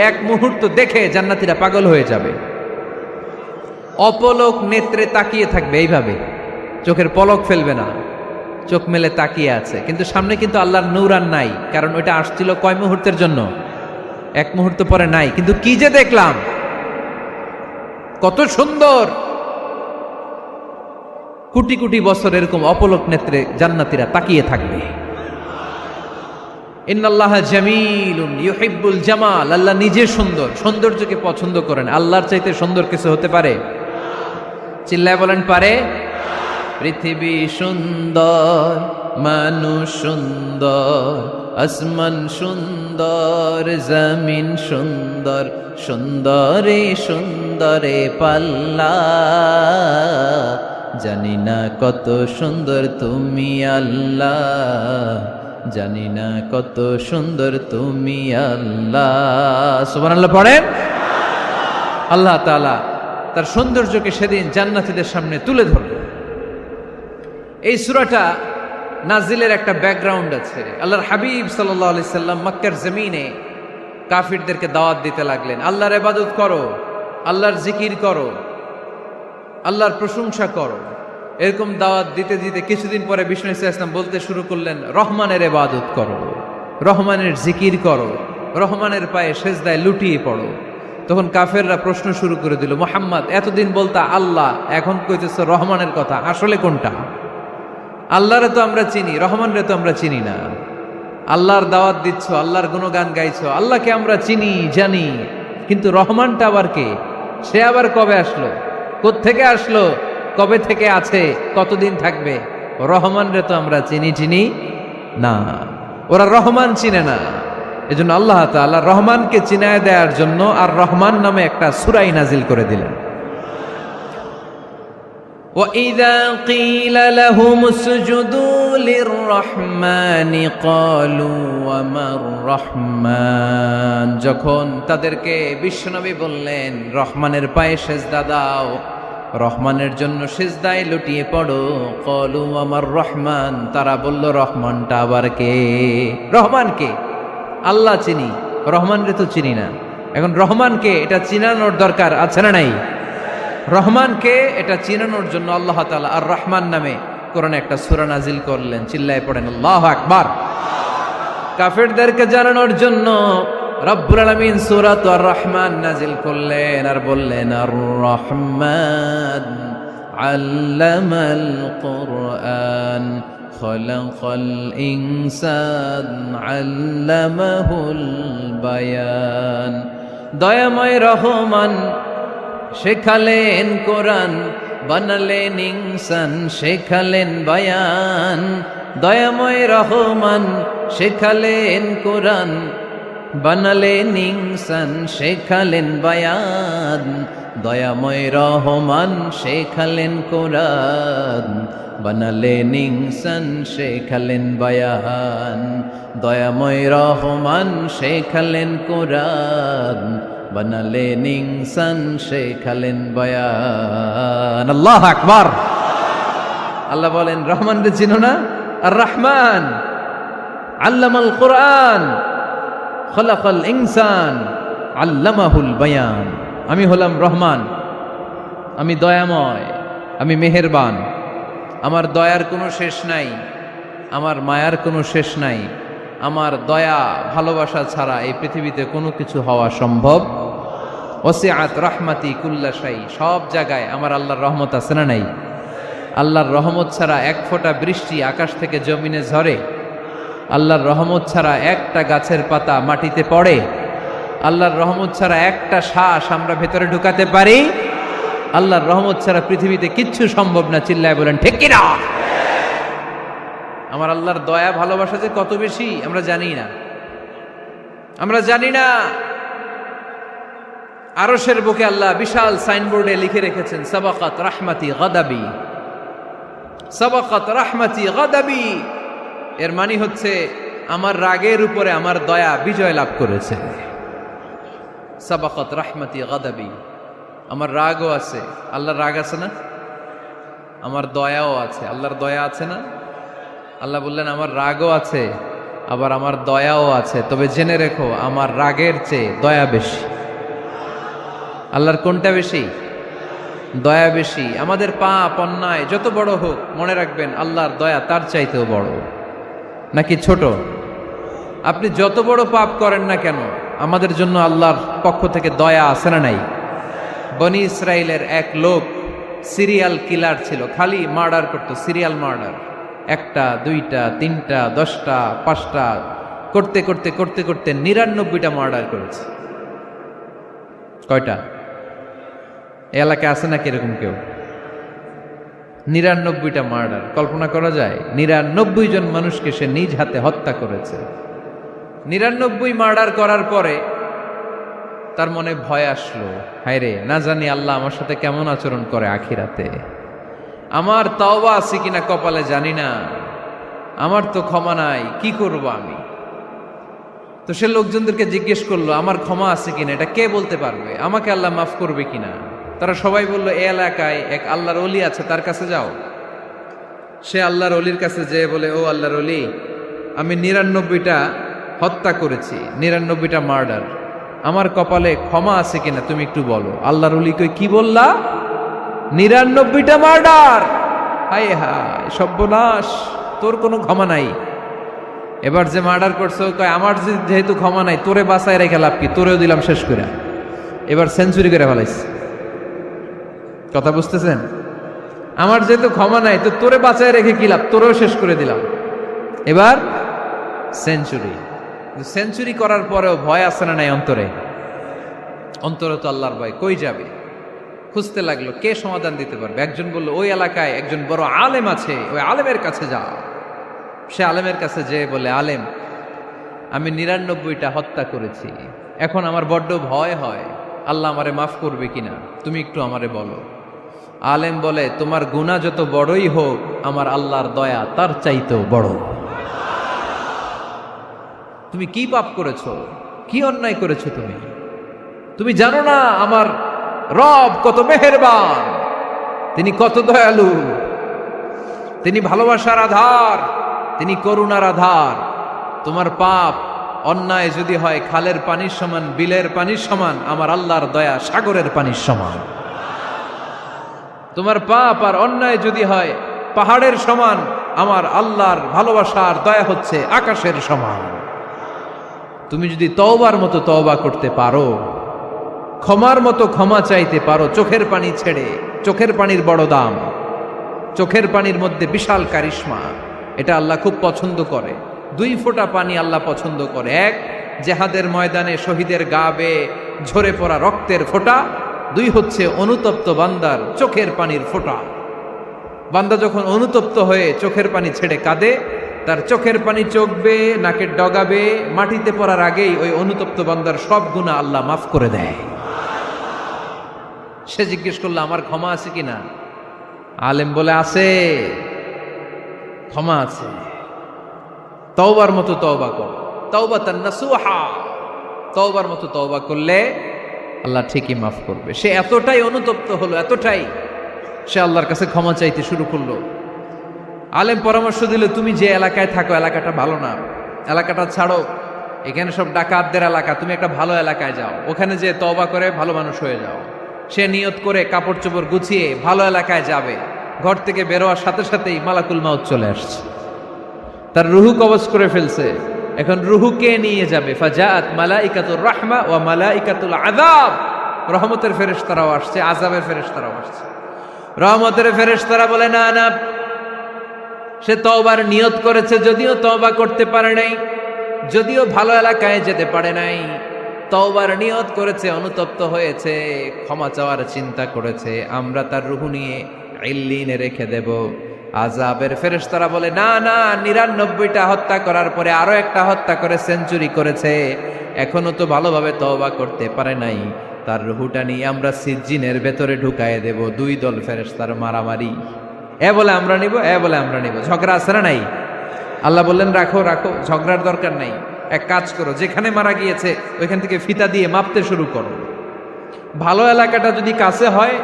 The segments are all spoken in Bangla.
এক মুহূর্ত দেখে জান্নাতীরা পাগল হয়ে যাবে, অপলক নেত্রে তাকিয়ে থাকবে, এইভাবে চোখের পলক ফেলবে না, চোখ মেলে তাকিয়ে আছে। কিন্তু সামনে কিন্তু আল্লাহর নূর আর নাই, কারণ ওইটা আসছিল কয় মুহূর্তের জন্য, এক মুহূর্ত পরে নাই। কিন্তু কি যে দেখলাম, কত সুন্দর! কোটি কোটি বছর এরকম অপলক নেত্রে জান্নাতীরা তাকিয়ে থাকবে। ইন্নাল্লাহা জামিলুন ইউহিব্বুল জামাল, আল্লাহ নিজে সুন্দর, সৌন্দর্যকে পছন্দ করেন। আল্লাহর চাইতে সুন্দর কিছু হতে পারে? চিল্লায় বলেন পারে? পৃথিবী সুন্দর, মানুষ সুন্দর, আসমান সুন্দর, জমিন সুন্দর, সুন্দরে সুন্দরে পাল্লা। জানি না কত সুন্দর তুমি আল্লাহ, জানি না কত সুন্দর তুমি আল্লাহ। সুবহানাল্লাহ পড়েন। আল্লাহ তাআলা তার সৌন্দর্যকে সেদিন জান্নাতীদের সামনে তুলে ধরবে। এই সূরাটা নাজিলের একটা ব্যাকগ্রাউন্ড আছে। আল্লাহর হাবিব সাল্লাল্লাহু আলাইহি সাল্লাম মক্কার জমিনে কাফিরদেরকে দাওয়াত দিতে লাগলেন, আল্লাহর ইবাদত করো, আল্লাহর জিকির করো, আল্লাহর প্রশংসা করো। এরকম দাওয়াত দিতে দিতে কিছুদিন পরে বিষ্ণু ইসা ইসলাম বলতে শুরু করলেন, রহমানের ইবাদত করো, রহমানের জিকির করো, রহমানের পায়ে সেজদায় লুটিয়ে পড়ো। তখন কাফেররা প্রশ্ন শুরু করে দিল, মুহাম্মদ এতদিন বলতা আল্লাহ, এখন কইতেছো রহমানের কথা, আসলে কোনটা? আল্লাহরে তো আমরা চিনি, রহমানরে তো আমরা চিনি না। আল্লাহর দাওয়াত দিচ্ছ, আল্লাহর গুণগান গাইছো, আল্লাহকে আমরা চিনি জানি, কিন্তু রহমানটা আবার কে? সে আবার কবে আসলো, কোত্থেকে আসলো, কবে থেকে আছে, কতদিন থাকবে? রহমানরে তো আমরা চিনি না। ওরা রহমান চিনে না। এজন্য আল্লাহ তাআলা রহমানকে চিনায় দেওয়ার জন্য আর রহমান নামে একটা সূরাই নাজিল করে দিলেন। وَإِذَا قِيلَ لَهُمُ اسْجُدُوا لِلرَّحْمَنِ قَالُوا وَمَا الرَّحْمَنُ, যখন তাদেরকে বিশ্বনবী বললেন রহমানের পায়ে সেজদা দাও, রহমানের জন্য সেজদায় লুটিয়ে পড়ো, ক্বালু ওয়ামার রহমান, তারা বলল রহমানটা আবার কে? রহমান কে? আল্লাহ চিনি, রহমানরে তো চিনি না। এখন রহমানকে এটা চিনানোর দরকার আছে না নাই? রহমানকে এটা চিনানোর জন্য আল্লাহ তাআলা আর রহমান নামে কোরআনে একটা সূরা নাজিল করলেন। চিল্লায় পড়েন আল্লাহু আকবার। কাফেরদেরকে জানানোর জন্য রব্বুল আলামিন সূরাত আর রহমান নাজিল করলেন আর বললেন, আর রহমান আল্লামাল কুরআন খলাকাল ইনসান আল্লামাহুল বায়ান। দয়াময় রহমান শেখালেন কোরআন, বানালেন ইনসান, শেখালেন বায়ান। দয়াময় রহমান শেখালেন কোরআন, বানালেন ইনসান, শেখালেন বায়ান। দয়াময় রহমান শেখালেন কোরআন, বানালেন ইনসান, শেখালেন বায়ান। দয়াময় রহমান শেখালেন কোরআন, বানালেন ইনসান, শেখালেন বায়ান। আল্লাহু আকবার। আল্লাহ বলেন রহমানকে চিনো না? আর রহমান আল্লামাল কোরআন খলাকাল ইনসান আল্লামাহুল বায়ান। আমি হলাম রহমান, আমি দয়াময়, আমি মেহেরবান। আমার দয়ার কোনো শেষ নাই, আমার মায়ার কোনো শেষ নাই। আমার দয়া ভালোবাসা ছাড়া এই পৃথিবীতে কোনো কিছু হওয়া সম্ভব। ওয়াসিআত রাহমাতি কুল্লা শাই, সব জায়গায় আমার আল্লাহর রহমত আছে না নাই? আল্লাহর রহমত ছাড়া এক ফোঁটা বৃষ্টি আকাশ থেকে জমিনে ঝরে? আল্লাহর রহমত ছাড়া একটা গাছের পাতা মাটিতে পড়ে? আল্লাহর রহমত ছাড়া একটা শ্বাস আমরা ভেতরে ঢুকাতে পারি? আল্লাহর রহমত ছাড়া পৃথিবীতে কিচ্ছু সম্ভব না। চিল্লায় বলেন ঠিক কিনা? আমার আল্লাহর দয়া ভালোবাসা যে কত বেশি আমরা জানি না, আমরা জানি না। আরশের বুকে আল্লাহ বিশাল সাইনবোর্ডে লিখে রেখেছেন, সাবাকাত রাহমাতি গাদাবি, সাবাকাত রাহমাতি গাদাবি। এর মানে হচ্ছে আমার রাগের উপরে আমার দয়া বিজয় লাভ করেছে। সাবাকাত রাহমাতি গাদাবি, আমার রাগও আছে, আল্লাহর রাগ আছে না? আমার দয়াও আছে, আল্লাহর দয়া আছে না? আল্লাহ বললেন আমার রাগও আছে, আবার আমার দয়াও আছে, তবে জেনে রেখো আমার রাগের চেয়ে দয়া বেশি। আল্লাহর কোনটা বেশি? দয়া বেশি। আমাদের পাপ অন্যায় যত বড় হোক, মনে রাখবেন আল্লাহর দয়া তার চাইতেও বড়। নাকি ছোট? আপনি যত বড় পাপ করেন না কেন, আমাদের জন্য আল্লাহর পক্ষ থেকে দয়া আছে না নাই? বনি ইসরায়েলের এক লোক সিরিয়াল কিলার ছিল, খালি মার্ডার করতো, সিরিয়াল মার্ডার। একটা, দুইটা, তিনটা, 10টা, 5টা করতে করতে করতে করতে 99টা মার্ডার করেছে। কয়টা? এলাকায় আছে নাকি এরকম কেউ? 99টা মার্ডার। কল্পনা করা যায়? 99 জন মানুষকে সে নিজ হাতে হত্যা করেছে। 99 মার্ডার করার পরে তার মনে ভয় আসলো, হায়রে না জানি আল্লাহ আমার সাথে কেমন আচরণ করে আখিরাতে। আমার তওবা আছে কিনা কপালে জানি না, আমার তো ক্ষমা নাই, কি করব আমি? তো সে লোকজনদেরকে জিজ্ঞেস করলো, আমার ক্ষমা আছে কিনা, এটা কে বলতে পারবে? আমাকে আল্লাহ মাফ করবে কিনা? তারা সবাই বললো, এ এলাকায় এক আল্লাহর ওলি আছে, তার কাছে যাও। সে আল্লাহর ওলির কাছে যেয়ে বলে, ও আল্লাহর ওলি, আমি 99টা হত্যা করেছি, 99টা মার্ডার, আমার কপালে ক্ষমা আছে কিনা তুমি একটু বলো। আল্লাহর ওলি কই, কি বললা? 99টা মার্ডার? হায় হায় সর্বনাশ, তোর কোনো ক্ষমা নাই। এবার যে মার্ডার করছো কয়, আমার যেহেতু ক্ষমা নাই, তোরে বাঁচায় রেখে লাভ কি, তোরেও দিলাম শেষ করে। এবার সেঞ্চুরি করে ফেলাইছে। কথা বুঝতেছেন? আমার যেহেতু ক্ষমা নাই, তো তোরে বাঁচায় রেখে কি লাভ, তোরেও শেষ করে দিলাম। এবার সেঞ্চুরি। সেঞ্চুরি করার পরেও ভয় আছে না নাই অন্তরে? অন্তরে তো আল্লাহর ভয়, কই যাবে? খুঁজতে লাগলো কে সমাধান দিতে পারবে। একজন বলল, ওই এলাকায় একজন বড় আলেম আছে, ওই আলেমের কাছে যা। সে আলেমের কাছে যেয়ে বলে, আলেম, আমি 99টা হত্যা করেছি, এখন আমার বড্ড ভয় হয়, আল্লাহ আমারে মাফ করবে কিনা, তুমি একটু আমারে বলো। আলেম বলে, তোমার গুনাহ যত বড়ই হোক, আমার আল্লাহর দয়া তার চাইতেও বড়। তুমি কি পাপ করেছো, কি অন্যায় করেছো তুমি? তুমি জানো না আমার রব কত মেহেরবান, তিনি কত দয়ালু, তিনি ভালোবাসার আধার, তিনি করুণার আধার। তোমার পাপ অন্যায় যদি হয় খালের পানির সমান, বিলের পানির সমান, আমার আল্লাহর দয়া সাগরের পানির সমান। তোমার পাপ আর অন্যায় যদি হয় পাহাড়ের সমান, আমার আল্লাহর ভালোবাসার দয়া হচ্ছে আকাশের সমান। তুমি যদি তওবার মতো তওবা করতে পারো, ক্ষমার মতো ক্ষমা চাইতে পারো, চোখের পানি ছেড়ে, চোখের পানির বড় দাম, চোখের পানির মধ্যে বিশাল কারিশমা, এটা আল্লাহ খুব পছন্দ করে। 2 ফোঁটা পানি আল্লাহ পছন্দ করে। এক, জেহাদের ময়দানে শহীদের গা বেয়ে ঝরে পড়া রক্তের ফোঁটা। 2 হচ্ছে অনুতপ্ত বান্দার চোখের পানির ফোঁটা। বান্দা যখন অনুতপ্ত হয়ে চোখের পানি ছেড়ে কাঁদে, তার চোখের পানি চোখ বেয়ে নাকের ডগা বেয়ে মাটিতে পড়ার আগেই ওই অনুতপ্ত বান্দার সব গুনাহ আল্লাহ মাফ করে দেয়। সে জিজ্ঞেস করলো, আমার ক্ষমা আছে কিনা? আলেম বলে, আছে, ক্ষমা আছে। তওবার মতো তওবা কর, তাওবাতান নাসুহা। তওবার মতো তওবা করলে আল্লাহ ঠিকই মাফ করবে। সে এতটাই অনুতপ্ত হলো, এতটাই, সে আল্লাহর কাছে ক্ষমা চাইতে শুরু করলো। আলেম পরামর্শ দিল, তুমি যে এলাকায় থাকো এলাকাটা ভালো না, এলাকাটা ছাড়ো, এখানে সব ডাকাতদের এলাকা, তুমি একটা ভালো এলাকায় যাও, ওখানে যে তওবা করে ভালো মানুষ হয়ে যাও। সে নিয়ত করে কাপড় চোপড় গুছিয়ে ভালো এলাকায় যাবে। ঘর থেকে বেরোয়ার সাথে সাথেই মালাকুল মাউত চলে আসছে, তার রুহু কবজ করে ফেলছে। এখন রুহুকে নিয়ে যাবে। ফাজাআত মালাইকাতুর রাহমা ওয়া মালাইকাতুল আযাব। রহমতের ফেরেশতারাও আসছে, আযাবের ফেরেশতারাও আসছে। রহমতের ফেরেশতারা বলে, না না, সে তওবার নিয়ত করেছে, যদিও তওবা করতে পারে নাই, যদিও ভালো এলাকায় যেতে পারে নাই, তওবার নিয়ত করেছে, অনুতপ্ত হয়েছে, ক্ষমা চাওয়ার চিন্তা করেছে, আমরা তার রুহু নিয়ে ইল্লিনে রেখে দেব। আযাবের ফেরেশতারা বলে, না না, 99টা হত্যা করার পরে আরো একটা হত্যা করে সেঞ্চুরি করেছে, এখনো তো ভালোভাবে তওবা করতে পারে নাই, তার রুহুটা নিয়ে আমরা সিজ্জিনের ভেতরে ঢুকায়ে দেব। 2 দল ফেরেশতার মারামারি, এ বলে আমরা নিব, এ বলে আমরা নিব। ঝগড়া আছে না নাই? আল্লাহ বললেন, রাখো রাখো, ঝগড়ার দরকার নাই। এক কাজ করো, যেখানে মারা গিয়েছে ওইখান থেকে ফিতা দিয়ে মাপতে শুরু করো। ভালো এলাকাটা যদি কাছে হয়,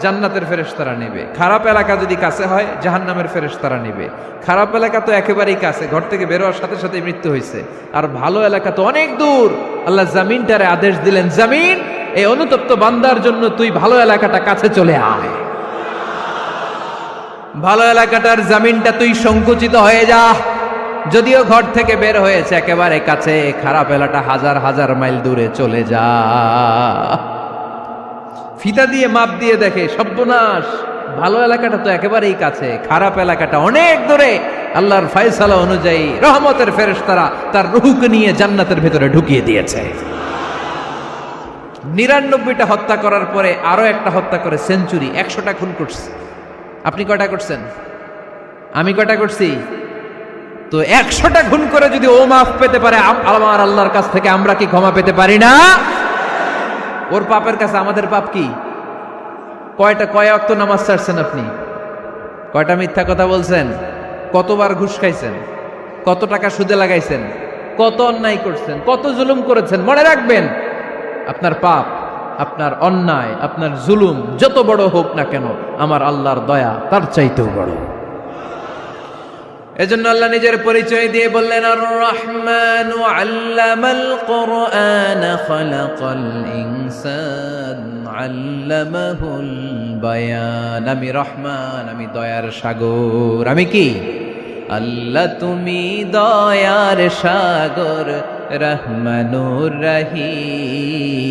জান্নাতের ফেরেশতারা নেবে, খারাপ এলাকা যদি কাছে হয় জাহান্নামের ফেরেশতারা নেবে। খারাপ এলাকা তো একেবারেই কাছে, ঘর থেকে বের হওয়ার সাথে সাথে মৃত্যু হয়েছে। আর ভালো এলাকা তো অনেক দূর। আল্লাহ জামিনটারে আদেশ দিলেন, জামিন এই অনুতপ্ত বান্দার জন্য তুই ভালো এলাকাটা কাছে চলে আয়। ভালো এলাকাটার জামিনটা তুই সংকুচিত হয়ে যা। যদিও ঘর থেকে বের হয়েছে একেবারে কাছে, খারাপ এলাকা হাজার হাজার মাইল দূরে চলে যা। ফিতা দিয়ে মাপ দিয়ে দেখে, সর্বনাশ, ভালো এলাকাটা তো একেবারেই কাছে, খারাপ এলাকাটা অনেক দূরে। আল্লাহর ফয়সালা অনুযায়ী রহমতের ফেরেশতারা তার রূহকে নিয়ে জান্নাতের ভেতরে ঢুকিয়ে দিয়েছে। 99টা হত্যা করার পরে আরো একটা হত্যা করে সেঞ্চুরি, 100টা খুন করছে। আপনি কয়টা করছেন? আমি কয়টা করছি? তো 100টা খুন করে যদি ও মাফ পেতে পারে আমার আল্লাহর কাছ থেকে, আমরা কি ক্ষমা পেতে পারি না? ওর পাপের কাছে আমাদের পাপ কি? কয় ওয়াক্ত নামাজ ছাড়ছেন আপনি? কয়টা মিথ্যা কথা বলছেন? কতবার ঘুষ খাইছেন? কত টাকা সুদে লাগাইছেন? কত অন্যায় করছেন? কত জুলুম করেছেন? মনে রাখবেন, আপনার পাপ, আপনার অন্যায়, আপনার জুলুম যত বড় হোক না কেন, আমার আল্লাহর দয়া তার চাইতেও বড়। এজন্য আল্লাহ নিজের পরিচয় দিয়ে বললেন, আর রহমানু আল্লামাল কুরআন খালাকাল ইনসান আল্লামাহুল বায়ান। আমি রহমান, আমি দয়ার সাগর। আমি কি? আল্লাহ তুমি দয়ার সাগর, রহমানুর রহিম।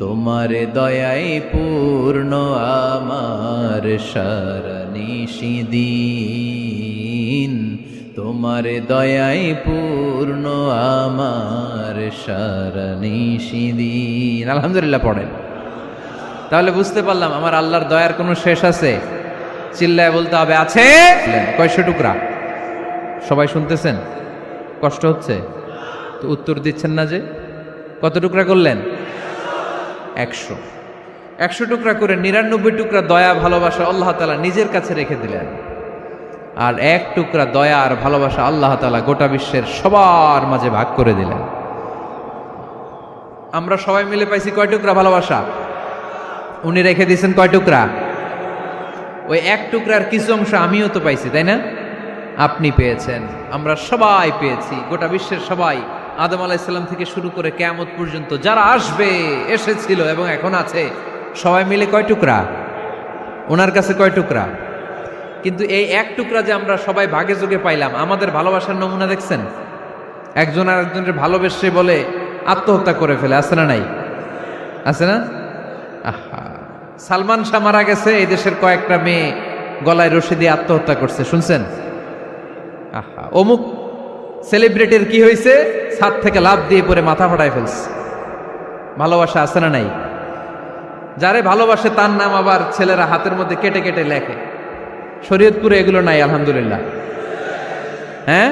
তোমার দয়ায় পূর্ণ আমার সারা নিশিদিন। তোমার দয়ায় পূর্ণ আমার সারা নিশিদিন। আলহামদুলিল্লাহ পড়েন। তাহলে বুঝতে পারলাম আমার আল্লাহর দয়ার কোনো শেষ আছে? চিল্লায় বলতে হবে, আছে। কয়শো টুকরা? সবাই শুনতেছেন? কষ্ট হচ্ছে তো উত্তর দিচ্ছেন না যে? কত টুকরা করলেন? 100। 100 টুকরা করে 99 টুকরা দয়া ভালোবাসা আল্লাহ তাআলা নিজের কাছে রেখে দিলেন। আর 1 টুকরা দয়া আর ভালোবাসা আল্লাহ তাআলা গোটা বিশ্বের সবার মাঝে ভাগ করে দিলেন। আমরা সবাই মিলে পাইছি কয় টুকরা ভালোবাসা? উনি রেখে দিয়েছেন কয় টুকরা? ওই 1 টুকরার কিছু অংশ আমিও তো পাইছি, তাই না? আপনি পেয়েছেন, আমরা সবাই পেয়েছি, গোটা বিশ্বের সবাই, আদম আলাইহিস সালাম থেকে শুরু করে কিয়ামত পর্যন্ত যারা আসবে, এসেছিল এবং এখন আছে, সবাই মিলে কয় টুকরা? ওনার কাছে কয় টুকরা? কিন্তু এই 1 টুকরা যে আমরা সবাই ভাগে যোগে পাইলাম, আমাদের ভালোবাসার নমুনা দেখছেন? একজন আর একজনের ভালোবেসে বলে আত্মহত্যা করে ফেলে, আছে না নাই? আছে না? আহা, সালমান শাহ মারা গেছে, এই দেশের কয়েকটা মেয়ে গলায় রশি দিয়ে আত্মহত্যা করছে, শুনছেন? আহা, অমুক সেলিব্রিটির কি হয়েছে, ছাদ থেকে লাফ দিয়ে পরে মাথা ফাটায় ফেলছে। ভালোবাসা আছে না নাই? যারে ভালোবাসে তার নাম আবার ছেলেরা হাতের মধ্যে কেটে কেটে লেখে। শরীয়তপুরে এগুলো নাই আলহামদুলিল্লাহ। হ্যাঁ,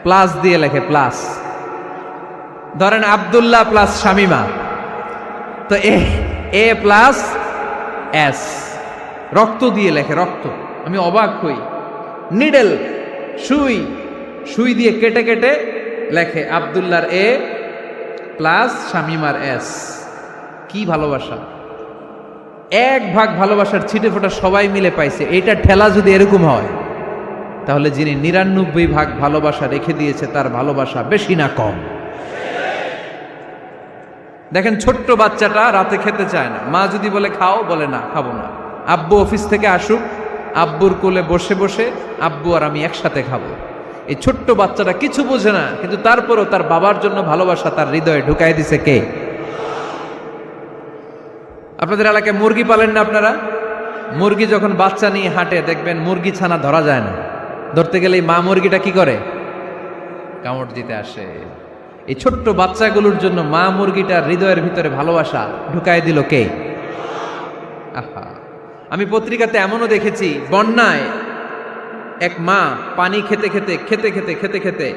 প্লাস দিয়ে লেখে, প্লাস। ধরেন আব্দুল্লাহ প্লাস শামিমা, তো এ প্লাস এস, রক্ত দিয়ে লেখে, রক্ত। আমি অবাক হই, নিডেল, সুই দিয়ে কেটে কেটে লেখে আব্দুল্লাহর এ প্লাস শামিমার এস। কি ভালোবাসা! 1 ভাগ ভালোবাসার ছিটে ফোটা সবাই মিলে পাইছে। এইটা ঠেলা যদি এরকম হয়, তাহলে যিনি 99 ভাগ ভালোবাসা রেখে দিয়েছে তার ভালোবাসা বেশি না কম? দেখেন, ছোট্ট বাচ্চাটা রাতে খেতে চায় না, মা যদি বলে খাও, বলে না, খাবো না। আব্বু অফিস থেকে আসুক, আব্বুর কোলে বসে বসে আব্বু আর আমি একসাথে খাবো। এই ছোট্ট বাচ্চাটা কিছু বোঝে না, কিন্তু তারপরও তার বাবার জন্য ভালোবাসা তার হৃদয়ে ঢুকাই দিছে কে? আপনাদের এলাকায় মুরগি পালেন না আপনারা? মুরগি যখন বাচ্চা নিয়ে হাঁটে, দেখবেন মুরগি ছানা ধরা যায় না। ধরতে গেলেই মা মুরগিটা কি করে? কামড় দিতে আসে। এই ছোট্ট বাচ্চাগুলোর জন্য মা মুরগিটার হৃদয়ের ভিতরে ভালোবাসা ঢুকাই দিল কে? আহা, আমি পত্রিকাতে এমনও দেখেছি, বন্যায় এক মা পানি খেতে খেতে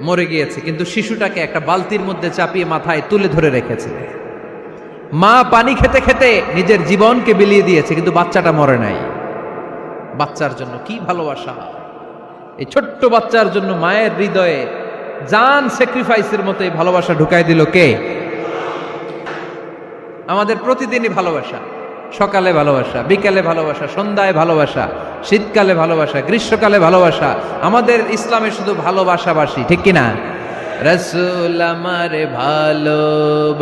মরে গিয়েছে, কিন্তু শিশুটাকে একটা বালতির মধ্যে চাপিয়ে মাথায় তুলে ধরে রেখেছে। মা পানি খেতে খেতে নিজের জীবনকে বিলিয়ে দিয়েছে, কিন্তু বাচ্চাটা মরে নাই। বাচ্চার জন্য কি ভালোবাসা! এই ছোট্ট বাচ্চার জন্য মায়ের হৃদয়ে জান স্যাক্রিফাইসের মতো এই ভালোবাসা ঢুকাই দিল কে? আমাদের প্রতিদিনই ভালোবাসা। সকালে ভালোবাসা, বিকালে ভালোবাসা, সন্ধ্যায় ভালোবাসা, শীতকালে ভালোবাসা, গ্রীষ্মকালে ভালোবাসা। আমাদের ইসলামে শুধু ভালোবাসাবাসি, ঠিক কিনা? রাসূল আমারে ভালো